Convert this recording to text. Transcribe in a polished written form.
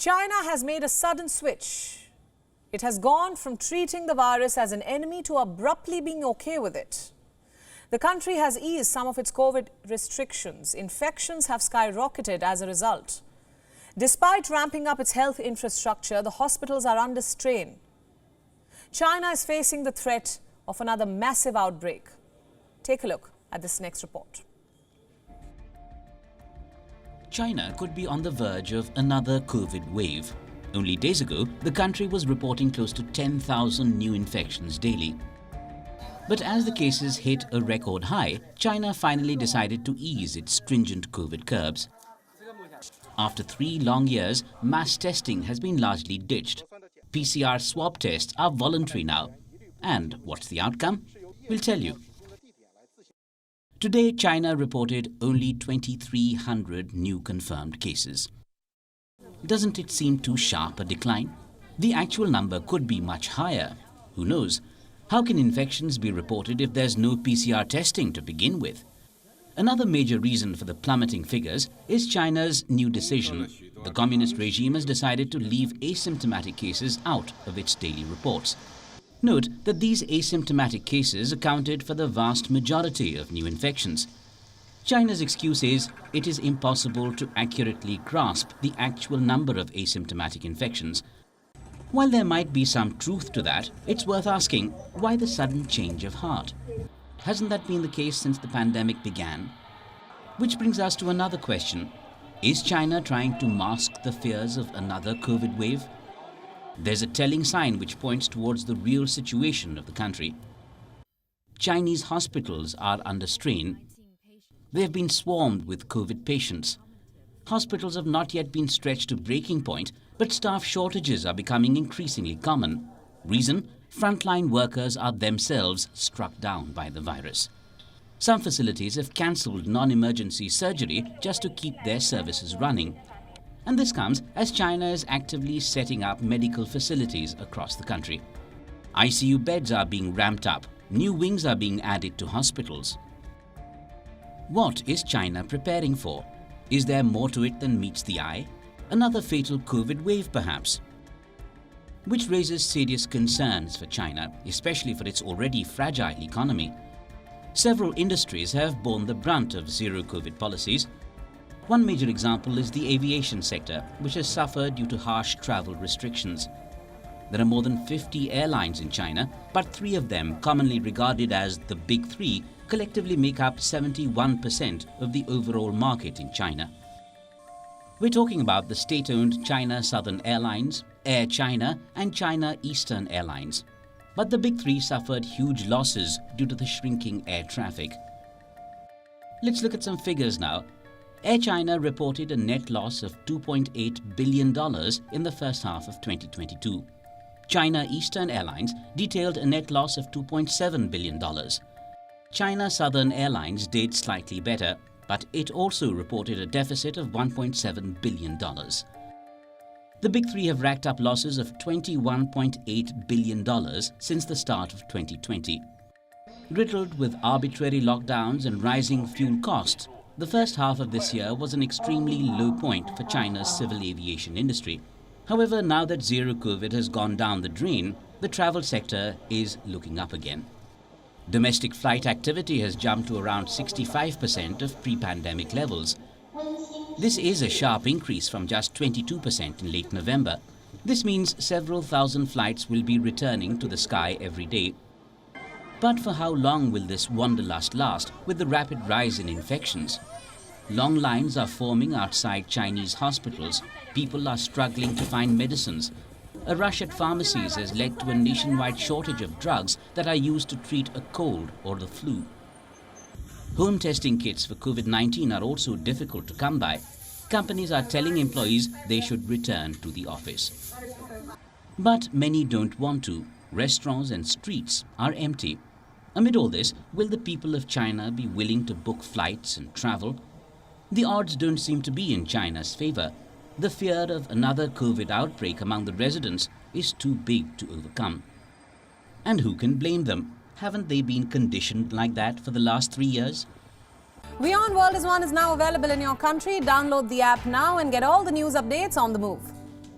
China has made a sudden switch. It has gone from treating the virus as an enemy to abruptly being okay with it. The country has eased some of its COVID restrictions. Infections have skyrocketed as a result. Despite ramping up its health infrastructure, the hospitals are under strain. China is facing the threat of another massive outbreak. Take a look at this next report. China could be on the verge of another COVID wave. Only days ago, the country was reporting close to 10,000 new infections daily. But as the cases hit a record high, China finally decided to ease its stringent COVID curbs. After 3 long years, mass testing has been largely ditched. PCR swab tests are voluntary now. And what's the outcome? We'll tell you. Today, China reported only 2,300 new confirmed cases. Doesn't it seem too sharp a decline? The actual number could be much higher. Who knows? How can infections be reported if there's no PCR testing to begin with? Another major reason for the plummeting figures is China's new decision. The communist regime has decided to leave asymptomatic cases out of its daily reports. Note that these asymptomatic cases accounted for the vast majority of new infections. China's excuse is it is impossible to accurately grasp the actual number of asymptomatic infections. While there might be some truth to that, it's worth asking, why the sudden change of heart? Hasn't that been the case since the pandemic began? Which brings us to another question. Is China trying to mask the fears of another COVID wave? There's a telling sign which points towards the real situation of the country. Chinese hospitals are under strain. They have been swarmed with COVID patients. Hospitals have not yet been stretched to breaking point, but staff shortages are becoming increasingly common. Reason? Frontline workers are themselves struck down by the virus. Some facilities have cancelled non-emergency surgery just to keep their services running. And this comes as China is actively setting up medical facilities across the country. ICU beds are being ramped up. New wings are being added to hospitals. What is China preparing for? Is there more to it than meets the eye? Another fatal COVID wave, perhaps? Which raises serious concerns for China, especially for its already fragile economy. Several industries have borne the brunt of zero-COVID policies. One major example is the aviation sector, which has suffered due to harsh travel restrictions. There are more than 50 airlines in China, but 3 of them, commonly regarded as the Big Three, collectively make up 71% of the overall market in China. We're talking about the state-owned China Southern Airlines, Air China and China Eastern Airlines. But the Big Three suffered huge losses due to the shrinking air traffic. Let's look at some figures now. Air China reported a net loss of $2.8 billion in the first half of 2022. China Eastern Airlines detailed a net loss of $2.7 billion. China Southern Airlines did slightly better, but it also reported a deficit of $1.7 billion. The Big Three have racked up losses of $21.8 billion since the start of 2020. Riddled with arbitrary lockdowns and rising fuel costs, the first half of this year was an extremely low point for China's civil aviation industry. However, now that zero COVID has gone down the drain, the travel sector is looking up again. Domestic flight activity has jumped to around 65% of pre-pandemic levels. This is a sharp increase from just 22% in late November. This means several thousand flights will be returning to the sky every day. But for how long will this wanderlust last with the rapid rise in infections? Long lines are forming outside Chinese hospitals. People are struggling to find medicines. A rush at pharmacies has led to a nationwide shortage of drugs that are used to treat a cold or the flu. Home testing kits for COVID-19 are also difficult to come by. Companies are telling employees they should return to the office. But many don't want to. Restaurants and streets are empty. Amid all this, will the people of China be willing to book flights and travel? The odds don't seem to be in China's favor. The fear of another COVID outbreak among the residents is too big to overcome. And who can blame them? Haven't they been conditioned like that for the last 3 years? WION World is now available in your country. Download the app now and get all the news updates on the move.